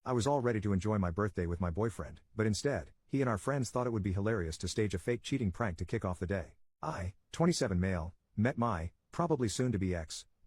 I was all ready to enjoy my birthday with my boyfriend, but instead, he and our friends thought it would be hilarious to stage a fake cheating prank to kick off the day. I, 27 male, met my, probably soon to be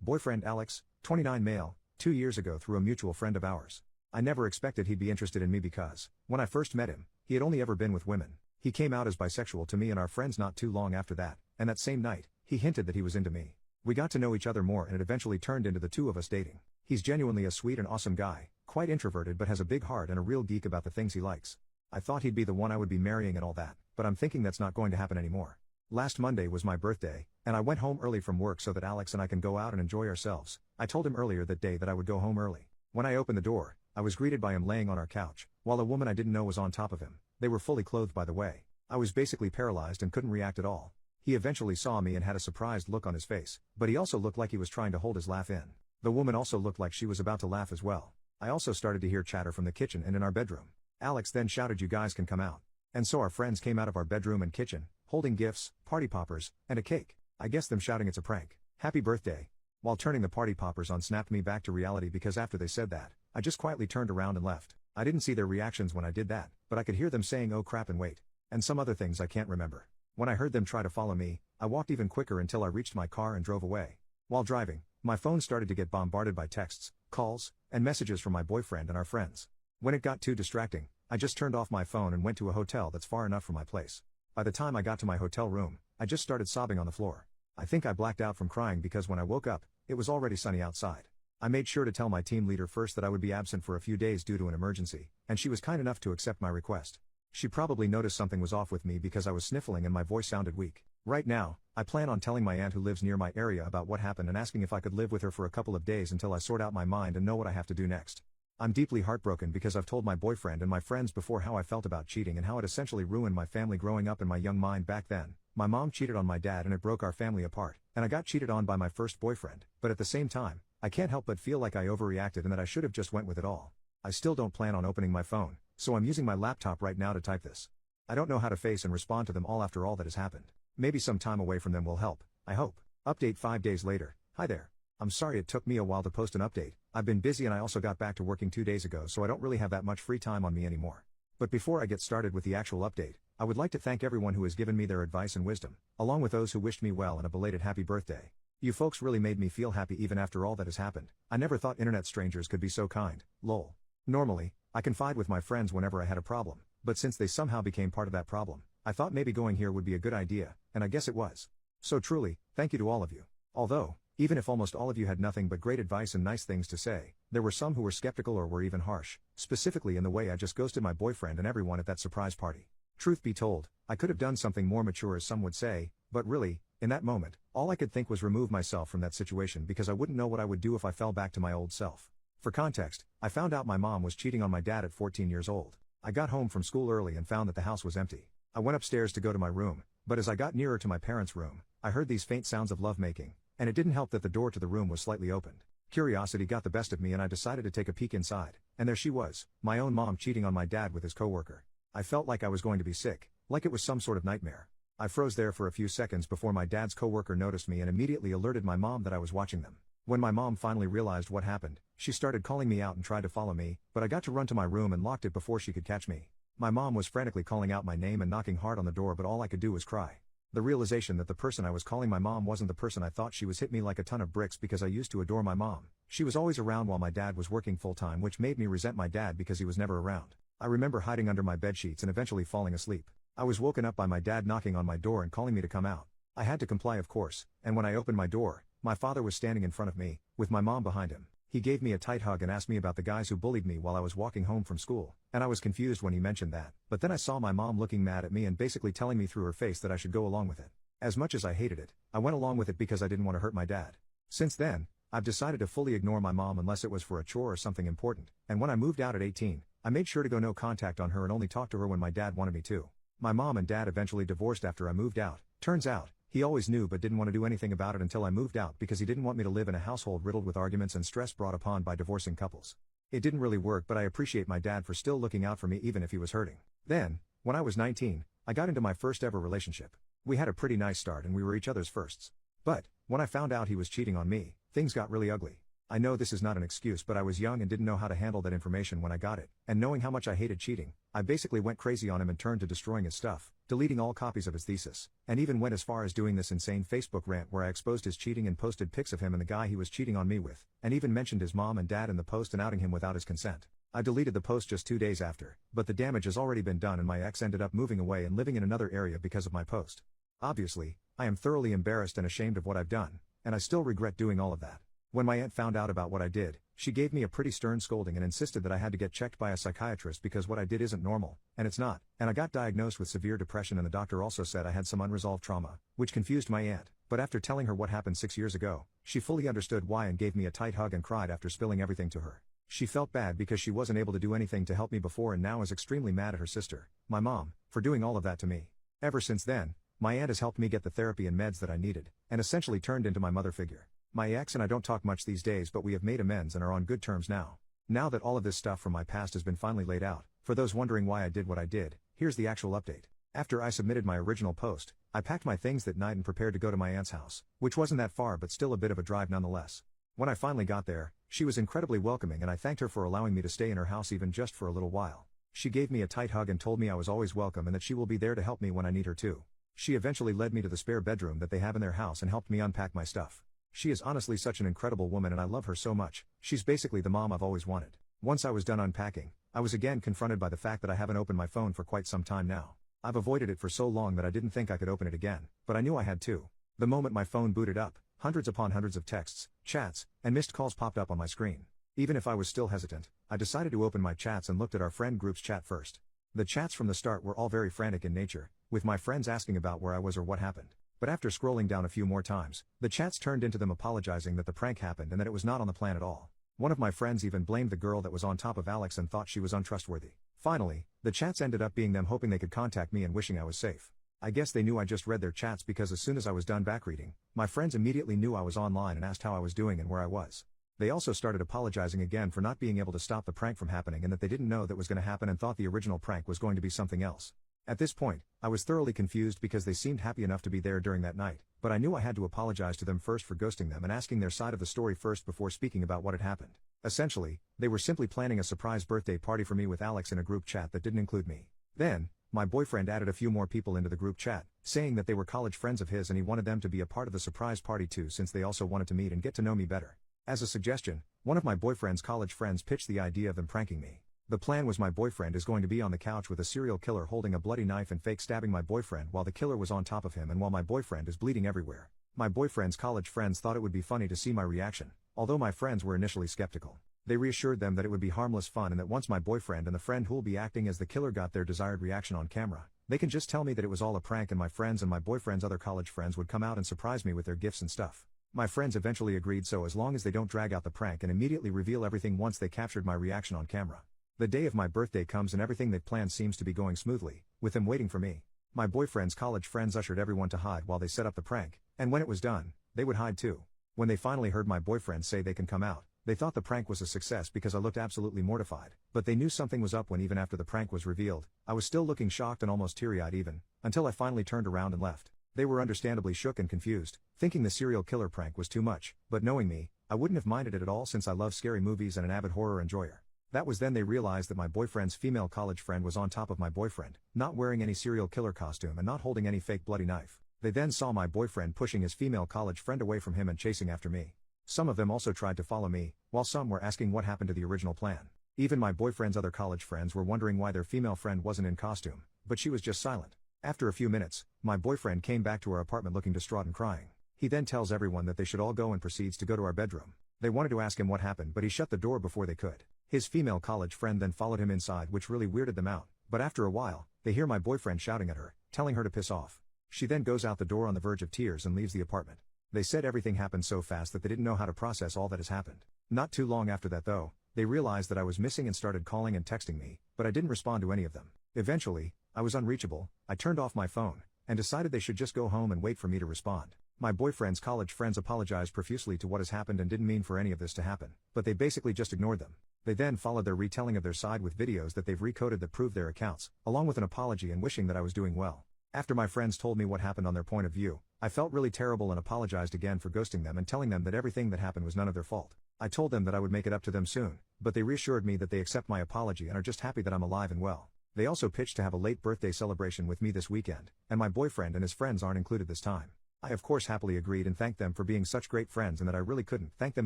boyfriend Alex, 29 male, 2 years ago through a mutual friend of ours. I never expected he'd be interested in me because, when I first met him, he had only ever been with women. He came out as bisexual to me and our friends not too long after that, and that same night, he hinted that he was into me. We got to know each other more and it eventually turned into the two of us dating. He's genuinely a sweet and awesome guy, quite introverted but has a big heart and a real geek about the things he likes. I thought he'd be the one I would be marrying and all that, but I'm thinking that's not going to happen anymore. Last Monday was my birthday, and I went home early from work so that Alex and I can go out and enjoy ourselves. I told him earlier that day that I would go home early. When I opened the door, I was greeted by him laying on our couch, while a woman I didn't know was on top of him. They were fully clothed by the way. I was basically paralyzed and couldn't react at all. He eventually saw me and had a surprised look on his face, but he also looked like he was trying to hold his laugh in. The woman also looked like she was about to laugh as well. I also started to hear chatter from the kitchen and in our bedroom. Alex then shouted, "You guys can come out." And so our friends came out of our bedroom and kitchen, holding gifts, party poppers, and a cake. I guess them shouting it's a prank. Happy birthday. While turning the party poppers on snapped me back to reality because after they said that, I just quietly turned around and left. I didn't see their reactions when I did that, but I could hear them saying "oh crap" and "wait." And some other things I can't remember. When I heard them try to follow me, I walked even quicker until I reached my car and drove away. While driving, my phone started to get bombarded by texts, calls, and messages from my boyfriend and our friends. When it got too distracting, I just turned off my phone and went to a hotel that's far enough from my place. By the time I got to my hotel room, I just started sobbing on the floor. I think I blacked out from crying because when I woke up, it was already sunny outside. I made sure to tell my team leader first that I would be absent for a few days due to an emergency, and she was kind enough to accept my request. She probably noticed something was off with me because I was sniffling and my voice sounded weak. Right now, I plan on telling my aunt who lives near my area about what happened and asking if I could live with her for a couple of days until I sort out my mind and know what I have to do next. I'm deeply heartbroken because I've told my boyfriend and my friends before how I felt about cheating and how it essentially ruined my family growing up in my young mind back then. My mom cheated on my dad and it broke our family apart, and I got cheated on by my first boyfriend, but at the same time, I can't help but feel like I overreacted and that I should have just went with it all. I still don't plan on opening my phone, so I'm using my laptop right now to type this. I don't know how to face and respond to them all after all that has happened. Maybe some time away from them will help, I hope. Update 5 days later. Hi there. I'm sorry it took me a while to post an update. I've been busy and I also got back to working 2 days ago, so I don't really have that much free time on me anymore. But before I get started with the actual update, I would like to thank everyone who has given me their advice and wisdom, along with those who wished me well and a belated happy birthday. You folks really made me feel happy even after all that has happened. I never thought internet strangers could be so kind, lol. Normally, I confide with my friends whenever I had a problem, but since they somehow became part of that problem, I thought maybe going here would be a good idea, and I guess it was. So truly, thank you to all of you. Although, even if almost all of you had nothing but great advice and nice things to say, there were some who were skeptical or were even harsh, specifically in the way I just ghosted my boyfriend and everyone at that surprise party. Truth be told, I could have done something more mature as some would say, but really, in that moment, all I could think was remove myself from that situation because I wouldn't know what I would do if I fell back to my old self. For context, I found out my mom was cheating on my dad at 14 years old. I got home from school early and found that the house was empty. I went upstairs to go to my room, but as I got nearer to my parents' room, I heard these faint sounds of lovemaking, and it didn't help that the door to the room was slightly opened. Curiosity got the best of me and I decided to take a peek inside, and there she was, my own mom cheating on my dad with his coworker. I felt like I was going to be sick, like it was some sort of nightmare. I froze there for a few seconds before my dad's coworker noticed me and immediately alerted my mom that I was watching them. When my mom finally realized what happened, she started calling me out and tried to follow me, but I got to run to my room and locked it before she could catch me. My mom was frantically calling out my name and knocking hard on the door, but all I could do was cry. The realization that the person I was calling my mom wasn't the person I thought she was hit me like a ton of bricks because I used to adore my mom. She was always around while my dad was working full-time, which made me resent my dad because he was never around. I remember hiding under my bedsheets and eventually falling asleep. I was woken up by my dad knocking on my door and calling me to come out. I had to comply, of course, and when I opened my door, my father was standing in front of me, with my mom behind him. He gave me a tight hug and asked me about the guys who bullied me while I was walking home from school, and I was confused when he mentioned that, but then I saw my mom looking mad at me and basically telling me through her face that I should go along with it. As much as I hated it, I went along with it because I didn't want to hurt my dad. Since then, I've decided to fully ignore my mom unless it was for a chore or something important, and when I moved out at 18, I made sure to go no contact on her and only talk to her when my dad wanted me to. My mom and dad eventually divorced after I moved out. Turns out, he always knew but didn't want to do anything about it until I moved out because he didn't want me to live in a household riddled with arguments and stress brought upon by divorcing couples. It didn't really work, but I appreciate my dad for still looking out for me even if he was hurting. Then, when I was 19, I got into my first ever relationship. We had a pretty nice start and we were each other's firsts. But, when I found out he was cheating on me, things got really ugly. I know this is not an excuse, but I was young and didn't know how to handle that information when I got it, and knowing how much I hated cheating, I basically went crazy on him and turned to destroying his stuff, deleting all copies of his thesis, and even went as far as doing this insane Facebook rant where I exposed his cheating and posted pics of him and the guy he was cheating on me with, and even mentioned his mom and dad in the post and outing him without his consent. I deleted the post just 2 days after, but the damage has already been done and my ex ended up moving away and living in another area because of my post. Obviously, I am thoroughly embarrassed and ashamed of what I've done, and I still regret doing all of that. When my aunt found out about what I did, she gave me a pretty stern scolding and insisted that I had to get checked by a psychiatrist because what I did isn't normal, and it's not, and I got diagnosed with severe depression and the doctor also said I had some unresolved trauma, which confused my aunt, but after telling her what happened 6 years ago, she fully understood why and gave me a tight hug and cried after spilling everything to her. She felt bad because she wasn't able to do anything to help me before and now is extremely mad at her sister, my mom, for doing all of that to me. Ever since then, my aunt has helped me get the therapy and meds that I needed, and essentially turned into my mother figure. My ex and I don't talk much these days, but we have made amends and are on good terms now. Now that all of this stuff from my past has been finally laid out, for those wondering why I did what I did, here's the actual update. After I submitted my original post, I packed my things that night and prepared to go to my aunt's house, which wasn't that far but still a bit of a drive nonetheless. When I finally got there, she was incredibly welcoming and I thanked her for allowing me to stay in her house even just for a little while. She gave me a tight hug and told me I was always welcome and that she will be there to help me when I need her too. She eventually led me to the spare bedroom that they have in their house and helped me unpack my stuff. She is honestly such an incredible woman and I love her so much. She's basically the mom I've always wanted. Once I was done unpacking, I was again confronted by the fact that I haven't opened my phone for quite some time now. I've avoided it for so long that I didn't think I could open it again, but I knew I had to. The moment my phone booted up, hundreds upon hundreds of texts, chats, and missed calls popped up on my screen. Even if I was still hesitant, I decided to open my chats and looked at our friend group's chat first. The chats from the start were all very frantic in nature, with my friends asking about where I was or what happened. But after scrolling down a few more times, the chats turned into them apologizing that the prank happened and that it was not on the plan at all. One of my friends even blamed the girl that was on top of Alex and thought she was untrustworthy. Finally, the chats ended up being them hoping they could contact me and wishing I was safe. I guess they knew I just read their chats because as soon as I was done back reading, my friends immediately knew I was online and asked how I was doing and where I was. They also started apologizing again for not being able to stop the prank from happening and that they didn't know that was going to happen and thought the original prank was going to be something else. At this point, I was thoroughly confused because they seemed happy enough to be there during that night, but I knew I had to apologize to them first for ghosting them and asking their side of the story first before speaking about what had happened. Essentially, they were simply planning a surprise birthday party for me with Alex in a group chat that didn't include me. Then, my boyfriend added a few more people into the group chat, saying that they were college friends of his and he wanted them to be a part of the surprise party too since they also wanted to meet and get to know me better. As a suggestion, one of my boyfriend's college friends pitched the idea of them pranking me. The plan was my boyfriend is going to be on the couch with a serial killer holding a bloody knife and fake stabbing my boyfriend while the killer was on top of him and while my boyfriend is bleeding everywhere. My boyfriend's college friends thought it would be funny to see my reaction, although my friends were initially skeptical. They reassured them that it would be harmless fun and that once my boyfriend and the friend who'll be acting as the killer got their desired reaction on camera, they can just tell me that it was all a prank and my friends and my boyfriend's other college friends would come out and surprise me with their gifts and stuff. My friends eventually agreed so as long as they don't drag out the prank and immediately reveal everything once they captured my reaction on camera. The day of my birthday comes and everything they'd planned seems to be going smoothly, with them waiting for me. My boyfriend's college friends ushered everyone to hide while they set up the prank, and when it was done, they would hide too. When they finally heard my boyfriend say they can come out, they thought the prank was a success because I looked absolutely mortified, but they knew something was up when even after the prank was revealed, I was still looking shocked and almost teary-eyed even, until I finally turned around and left. They were understandably shook and confused, thinking the serial killer prank was too much, but knowing me, I wouldn't have minded it at all since I love scary movies and an avid horror enjoyer. That was then they realized that my boyfriend's female college friend was on top of my boyfriend, not wearing any serial killer costume and not holding any fake bloody knife. They then saw my boyfriend pushing his female college friend away from him and chasing after me. Some of them also tried to follow me, while some were asking what happened to the original plan. Even my boyfriend's other college friends were wondering why their female friend wasn't in costume, but she was just silent. After a few minutes, my boyfriend came back to our apartment looking distraught and crying. He then tells everyone that they should all go and proceeds to go to our bedroom. They wanted to ask him what happened but he shut the door before they could. His female college friend then followed him inside which really weirded them out, but after a while, they hear my boyfriend shouting at her, telling her to piss off. She then goes out the door on the verge of tears and leaves the apartment. They said everything happened so fast that they didn't know how to process all that has happened. Not too long after that though, they realized that I was missing and started calling and texting me, but I didn't respond to any of them. Eventually, I was unreachable, I turned off my phone, and decided they should just go home and wait for me to respond. My boyfriend's college friends apologized profusely to what has happened and didn't mean for any of this to happen, but they basically just ignored them. They then followed their retelling of their side with videos that they've recoded that prove their accounts, along with an apology and wishing that I was doing well. After my friends told me what happened on their point of view, I felt really terrible and apologized again for ghosting them and telling them that everything that happened was none of their fault. I told them that I would make it up to them soon, but they reassured me that they accept my apology and are just happy that I'm alive and well. They also pitched to have a late birthday celebration with me this weekend, and my boyfriend and his friends aren't included this time. I of course happily agreed and thanked them for being such great friends and that I really couldn't thank them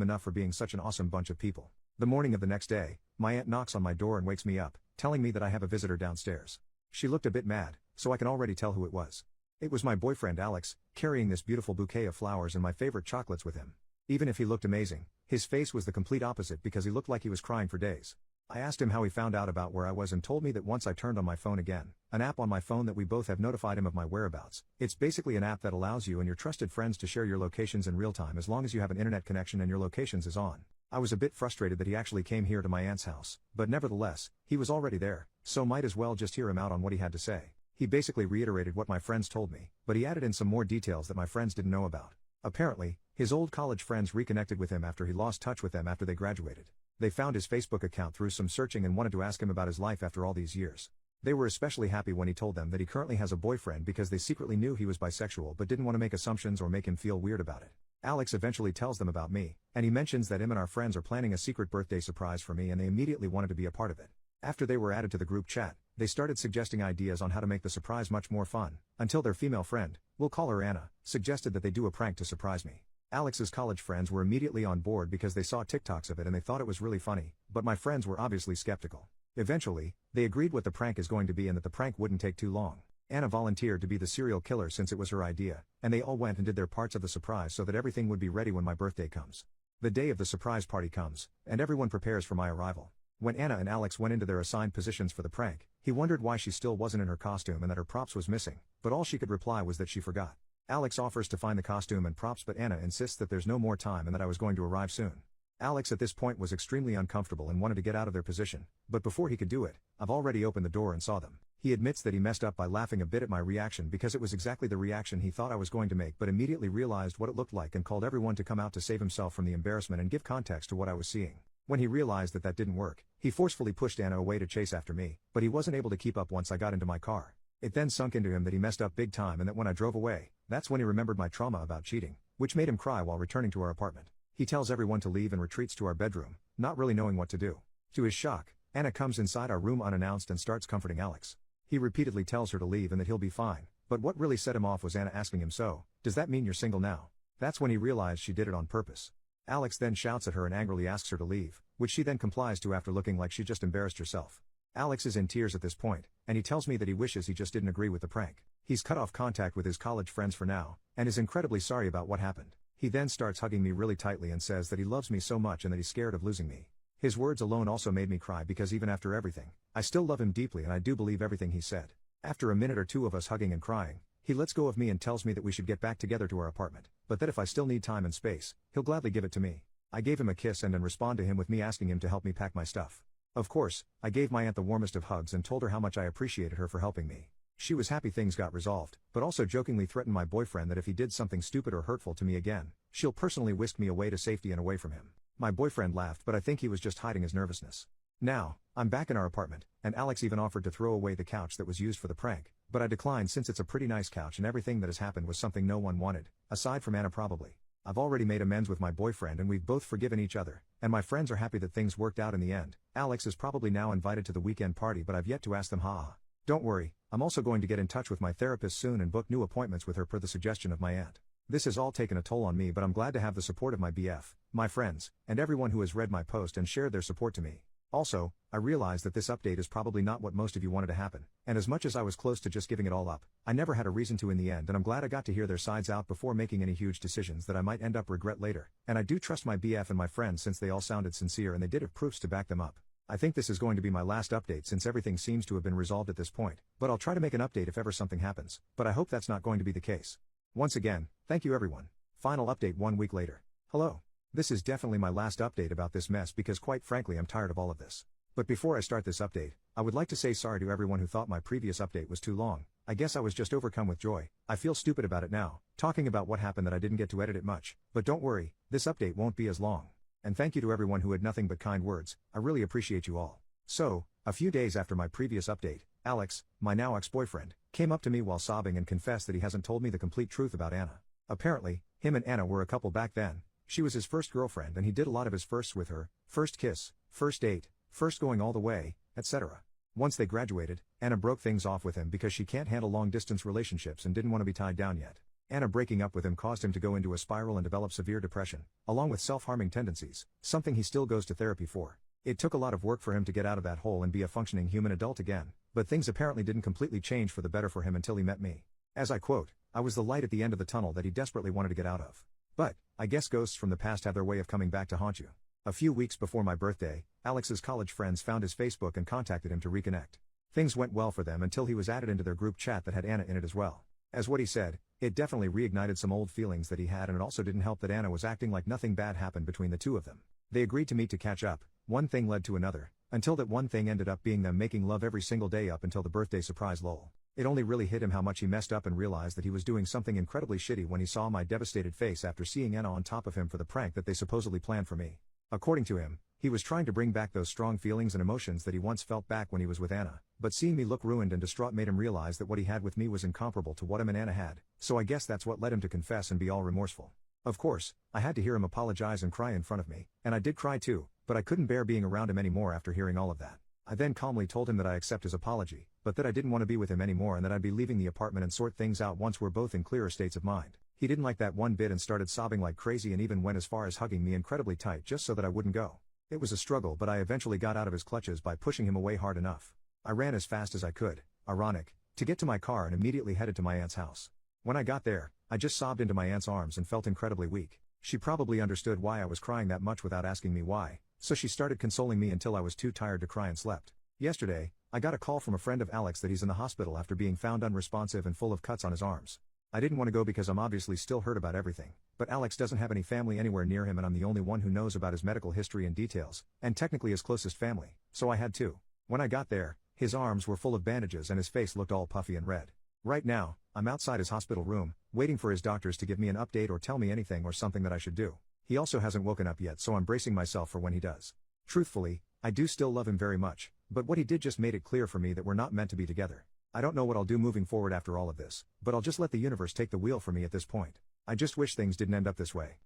enough for being such an awesome bunch of people. The morning of the next day, my aunt knocks on my door and wakes me up, telling me that I have a visitor downstairs. She looked a bit mad, so I can already tell who it was. It was my boyfriend Alex, carrying this beautiful bouquet of flowers and my favorite chocolates with him. Even if he looked amazing, his face was the complete opposite because he looked like he was crying for days. I asked him how he found out about where I was and told me that once I turned on my phone again, an app on my phone that we both have notified him of my whereabouts. It's basically an app that allows you and your trusted friends to share your locations in real time as long as you have an internet connection and your locations is on. I was a bit frustrated that he actually came here to my aunt's house, but nevertheless, he was already there, so might as well just hear him out on what he had to say. He basically reiterated what my friends told me, but he added in some more details that my friends didn't know about. Apparently, his old college friends reconnected with him after he lost touch with them after they graduated. They found his Facebook account through some searching and wanted to ask him about his life after all these years. They were especially happy when he told them that he currently has a boyfriend because they secretly knew he was bisexual but didn't want to make assumptions or make him feel weird about it. Alex eventually tells them about me, and he mentions that him and our friends are planning a secret birthday surprise for me and they immediately wanted to be a part of it. After they were added to the group chat, they started suggesting ideas on how to make the surprise much more fun, until their female friend, we'll call her Anna, suggested that they do a prank to surprise me. Alex's college friends were immediately on board because they saw TikToks of it and they thought it was really funny, but my friends were obviously skeptical. Eventually, they agreed what the prank is going to be and that the prank wouldn't take too long. Anna volunteered to be the serial killer since it was her idea, and they all went and did their parts of the surprise so that everything would be ready when my birthday comes. The day of the surprise party comes, and everyone prepares for my arrival. When Anna and Alex went into their assigned positions for the prank, he wondered why she still wasn't in her costume and that her props was missing, but all she could reply was that she forgot. Alex offers to find the costume and props but Anna insists that there's no more time and that I was going to arrive soon. Alex at this point was extremely uncomfortable and wanted to get out of their position, but before he could do it, I've already opened the door and saw them. He admits that he messed up by laughing a bit at my reaction because it was exactly the reaction he thought I was going to make but immediately realized what it looked like and called everyone to come out to save himself from the embarrassment and give context to what I was seeing. When he realized that that didn't work, he forcefully pushed Anna away to chase after me, but he wasn't able to keep up once I got into my car. It then sunk into him that he messed up big time and that when I drove away, that's when he remembered my trauma about cheating, which made him cry while returning to our apartment. He tells everyone to leave and retreats to our bedroom, not really knowing what to do. To his shock, Anna comes inside our room unannounced and starts comforting Alex. He repeatedly tells her to leave and that he'll be fine, but what really set him off was Anna asking him, "So, does that mean you're single now?" That's when he realized she did it on purpose. Alex then shouts at her and angrily asks her to leave, which she then complies to after looking like she just embarrassed herself. Alex is in tears at this point, and he tells me that he wishes he just didn't agree with the prank. He's cut off contact with his college friends for now, and is incredibly sorry about what happened. He then starts hugging me really tightly and says that he loves me so much and that he's scared of losing me. His words alone also made me cry because even after everything, I still love him deeply and I do believe everything he said. After a minute or two of us hugging and crying, he lets go of me and tells me that we should get back together to our apartment, but that if I still need time and space, he'll gladly give it to me. I gave him a kiss and then respond to him with me asking him to help me pack my stuff. Of course, I gave my aunt the warmest of hugs and told her how much I appreciated her for helping me. She was happy things got resolved, but also jokingly threatened my boyfriend that if he did something stupid or hurtful to me again, she'll personally whisk me away to safety and away from him. My boyfriend laughed, but I think he was just hiding his nervousness. Now, I'm back in our apartment, and Alex even offered to throw away the couch that was used for the prank, but I declined since it's a pretty nice couch and everything that has happened was something no one wanted, aside from Anna probably. I've already made amends with my boyfriend and we've both forgiven each other, and my friends are happy that things worked out in the end. Alex is probably now invited to the weekend party but I've yet to ask them. Haha. Don't worry, I'm also going to get in touch with my therapist soon and book new appointments with her per the suggestion of my aunt. This has all taken a toll on me but I'm glad to have the support of my BF, my friends, and everyone who has read my post and shared their support to me. Also, I realize that this update is probably not what most of you wanted to happen, and as much as I was close to just giving it all up, I never had a reason to in the end and I'm glad I got to hear their sides out before making any huge decisions that I might end up regret later, and I do trust my BF and my friends since they all sounded sincere and they did have proofs to back them up. I think this is going to be my last update since everything seems to have been resolved at this point, but I'll try to make an update if ever something happens, but I hope that's not going to be the case. Once again, thank you everyone. Final update 1 week later. Hello. This is definitely my last update about this mess because quite frankly I'm tired of all of this. But before I start this update, I would like to say sorry to everyone who thought my previous update was too long. I guess I was just overcome with joy. I feel stupid about it now, talking about what happened that I didn't get to edit it much, but don't worry, this update won't be as long. And thank you to everyone who had nothing but kind words, I really appreciate you all. So, a few days after my previous update, Alex, my now ex-boyfriend, came up to me while sobbing and confessed that he hasn't told me the complete truth about Anna. Apparently, him and Anna were a couple back then, She was his first girlfriend and he did a lot of his firsts with her, first kiss, first date, first going all the way, etc. Once they graduated, Anna broke things off with him because she can't handle long-distance relationships and didn't want to be tied down yet. Anna breaking up with him caused him to go into a spiral and develop severe depression, along with self-harming tendencies, something he still goes to therapy for. It took a lot of work for him to get out of that hole and be a functioning human adult again, but things apparently didn't completely change for the better for him until he met me. As I quote, "I was the light at the end of the tunnel that he desperately wanted to get out of." But, I guess ghosts from the past have their way of coming back to haunt you. A few weeks before my birthday, Alex's college friends found his Facebook and contacted him to reconnect. Things went well for them until he was added into their group chat that had Anna in it as well. As what he said, it definitely reignited some old feelings that he had, and it also didn't help that Anna was acting like nothing bad happened between the two of them. They agreed to meet to catch up, one thing led to another, until that one thing ended up being them making love every single day up until the birthday surprise lol. It only really hit him how much he messed up and realized that he was doing something incredibly shitty when he saw my devastated face after seeing Anna on top of him for the prank that they supposedly planned for me. According to him, he was trying to bring back those strong feelings and emotions that he once felt back when he was with Anna, but seeing me look ruined and distraught made him realize that what he had with me was incomparable to what him and Anna had, so I guess that's what led him to confess and be all remorseful. Of course, I had to hear him apologize and cry in front of me, and I did cry too, but I couldn't bear being around him anymore after hearing all of that. I then calmly told him that I accept his apology, but that I didn't want to be with him anymore and that I'd be leaving the apartment and sort things out once we're both in clearer states of mind. He didn't like that one bit and started sobbing like crazy and even went as far as hugging me incredibly tight just so that I wouldn't go. It was a struggle, but I eventually got out of his clutches by pushing him away hard enough. I ran as fast as I could, ironic, to get to my car and immediately headed to my aunt's house. When I got there, I just sobbed into my aunt's arms and felt incredibly weak. She probably understood why I was crying that much without asking me why, so she started consoling me until I was too tired to cry and slept. Yesterday, I got a call from a friend of Alex that he's in the hospital after being found unresponsive and full of cuts on his arms. I didn't want to go because I'm obviously still hurt about everything, but Alex doesn't have any family anywhere near him and I'm the only one who knows about his medical history and details, and technically his closest family, so I had to. When I got there, his arms were full of bandages and his face looked all puffy and red. Right now, I'm outside his hospital room, waiting for his doctors to give me an update or tell me anything or something that I should do. He also hasn't woken up yet, so I'm bracing myself for when he does. Truthfully, I do still love him very much, but what he did just made it clear for me that we're not meant to be together. I don't know what I'll do moving forward after all of this, but I'll just let the universe take the wheel for me at this point. I just wish things didn't end up this way.